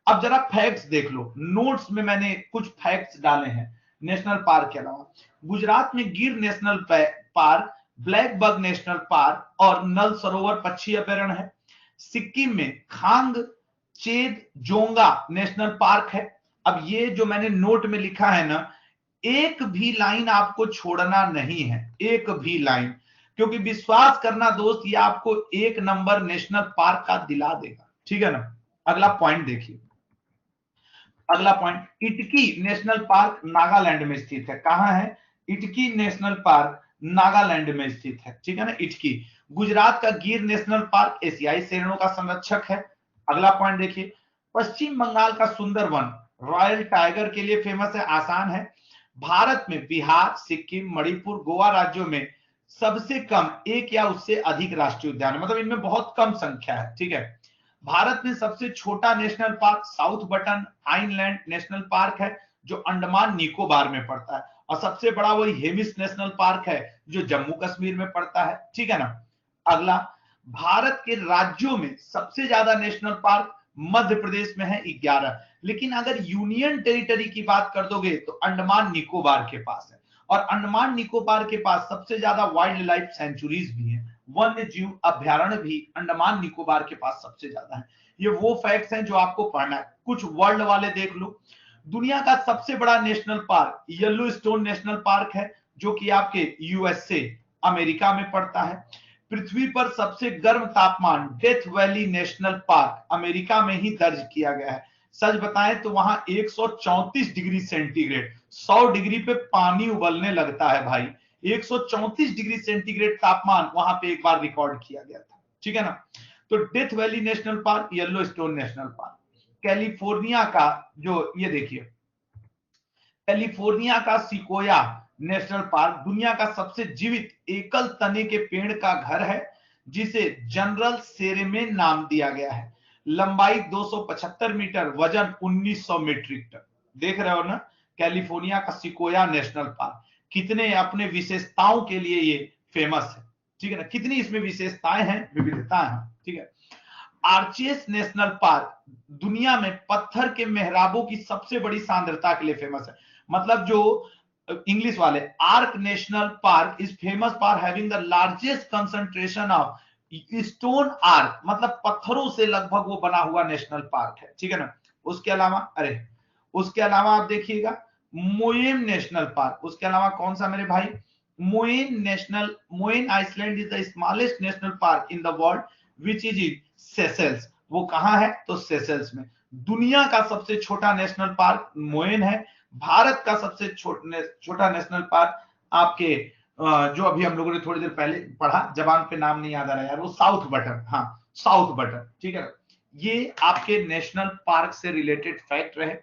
अब जरा फैक्ट्स देख लो, नोट्स में मैंने कुछ फैक्ट्स डाले हैं नेशनल पार्क के अलावा। गुजरात में गिर national park, black bug national park और नल सरोवर पक्षी अभयारण्य है। सिक्किम में खांग चेद जोंगा नेशनल पार्क है। अब ये जो मैंने नोट में लिखा है ना, एक भी लाइन आपको छोड़ना नहीं है, एक भी लाइन, क्योंकि विश्वास करना दोस्त, ये आपको 1 नंबर नेशनल पार्क का दिला देगा, ठीक है ना। अगला पॉइंट देखिए, अगला point, Itki national park Nagaland में स्थित है। कहां है? इटकी नेशनल पार्क नागालैंड में स्थित है, ठीक है ना, इटकी। गुजरात का गिर नेशनल पार्क एशियाई शेरों का संरक्षक है। अगला पॉइंट देखिए, पश्चिम बंगाल का सुंदरवन रॉयल टाइगर के लिए फेमस है, आसान है। भारत में बिहार, सिक्किम, मणिपुर, गोवा राज्यों में सबसे कम एक या उससे अधिक राष्ट्रीय उद्यान, मतलब इनमें बहुत कम संख्या है, ठीक है। भारत में सबसे छोटा national park south button island national park है, जो अंडमान निकोबार में पड़ता है। और सबसे बड़ा वही हेमिस नेशनल पार्क है, जो जम्मू कश्मीर में पड़ता है, ठीक है ना। अगला, भारत के राज्यों में सबसे ज्यादा नेशनल पार्क मध्य प्रदेश में है 11, लेकिन अगर यूनियन टेरिटरी की बात कर दोगे तो अंडमान निकोबार के पास है। और अंडमान निकोबार के पास सबसे ज्यादा वाइल्ड लाइफ सेंचुरीज भी है, वन्य जीव अभ्यारण्य भी अंडमान निकोबार के पास सबसे ज्यादा है। ये वो फैक्ट्स हैं जो आपको पढ़ना है। कुछ वर्ल्ड वाले देख लो, दुनिया का सबसे बड़ा national park yellow stone national park है, जो कि आपके यूएसए अमेरिका में पड़ता है। पृथ्वी पर सबसे गर्म तापमान death valley national park America में ही दर्ज किया गया है। सच बताएं तो वहां 134 डिग्री सेंटीग्रेड, 100 डिग्री पे पानी उबलने लगता है भाई। 134 डिग्री सेंटीग्रेड तापमान वहां पे एक बार रिकॉर्ड किया गया था, ठीक है ना। तो death valley national park, yellow stone national park. California का जो, ये देखिए, कैलिफोर्निया का सिकोया नेशनल पार्क दुनिया का सबसे जीवित एकल तने के पेड़ का घर है, जिसे जनरल सेरेमेन नाम दिया गया है। लंबाई 275 मीटर, वजन 1900 मीट्रिक टन। देख रहे हो ना, कैलिफोर्निया का सिकोया नेशनल पार्क कितने अपने विशेषताओं के लिए ये फेमस है, ठीक है ना, कितनी इसमें विशेषताएं हैं, विविधताएं हैं, ठीक है। आर्चेस नेशनल पार्क दुनिया में पत्थर के मेहराबों की सबसे बड़ी सांद्रता के लिए फेमस है। मतलब जो इंग्लिश वाले, arc national park is famous for having the largest concentration of stone arc, मतलब पत्थरों से लगभग वो बना हुआ नेशनल पार्क है, ठीक है ना। उसके अलावा आप देखिएगा मोएन नेशनल पार्क। उसके अलावा कौन सा मेरे भाई, Moyenne island is the smallest national park in the world which is in Seychelles. वो कहां है? तो सेशेल्स में। दुनिया का सबसे छोटा नेशनल पार्क मोएन है। भारत का सबसे छोटा नेशनल पार्क आपके जो अभी हम लोगों ने थोड़ी देर पहले पढ़ा, जबान पे नाम नहीं याद आ रहा यार, वो साउथ बटन, हाँ साउथ बटन, ठीक है। ये आपके नेशनल पार्क से रिलेटेड फैक्ट रहे।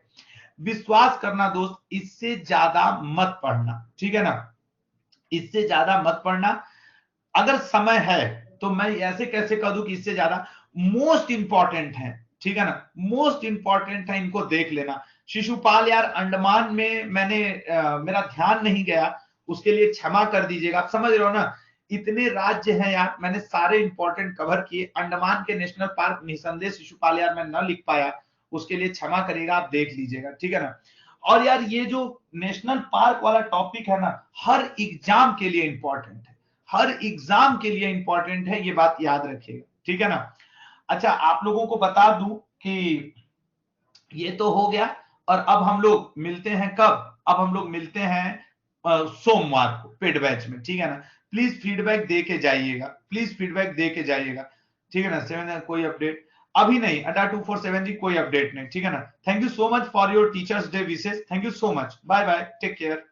विश्वास करना दोस्त, इससे ज्यादा मत पढ़ना, ठीक है ना, इससे ज्यादा मत पढ़ना। अगर समय है तो मैं ऐसे कैसे कह दूं कि इससे ज्यादा, मोस्ट इंपॉर्टेंट है, ठीक है ना, मोस्ट इंपॉर्टेंट है, इनको देख लेना। शिशुपाल यार अंडमान में मैंने मेरा ध्यान नहीं गया, उसके लिए क्षमा कर दीजिएगा। आप समझ रहे हो ना, इतने राज्य हैं यार, मैंने सारे इंपॉर्टेंट कवर किए। अंडमान के नेशनल पार्क निसंदेह शिशुपाल यार मैं न लिख पाया, उसके लिए क्षमा करिएगा, आप देख लीजिएगा, ठीक है ना। और यार ये जो नेशनल पार्क वाला टॉपिक है ना, हर एग्जाम के लिए इंपॉर्टेंट है, हर एग्जाम के लिए इंपॉर्टेंट है, ये बात याद रखिएगा, ठीक है ना। अच्छा, आप लोगों को बता दूं कि ये तो हो गया, और अब हम लोग मिलते हैं कब? अब हम लोग मिलते हैं सोमवार को पेड बैच में, ठीक है ना। प्लीज फीडबैक दे के जाइएगा, प्लीज फीडबैक दे के जाइएगा, ठीक है ना। 7 कोई अपडेट अभी नहीं, अड्डा 247 जी कोई अपडेट नहीं, ठीक है ना। Thank you so much for your teachers day विशेष, thank you so much, bye bye, take care.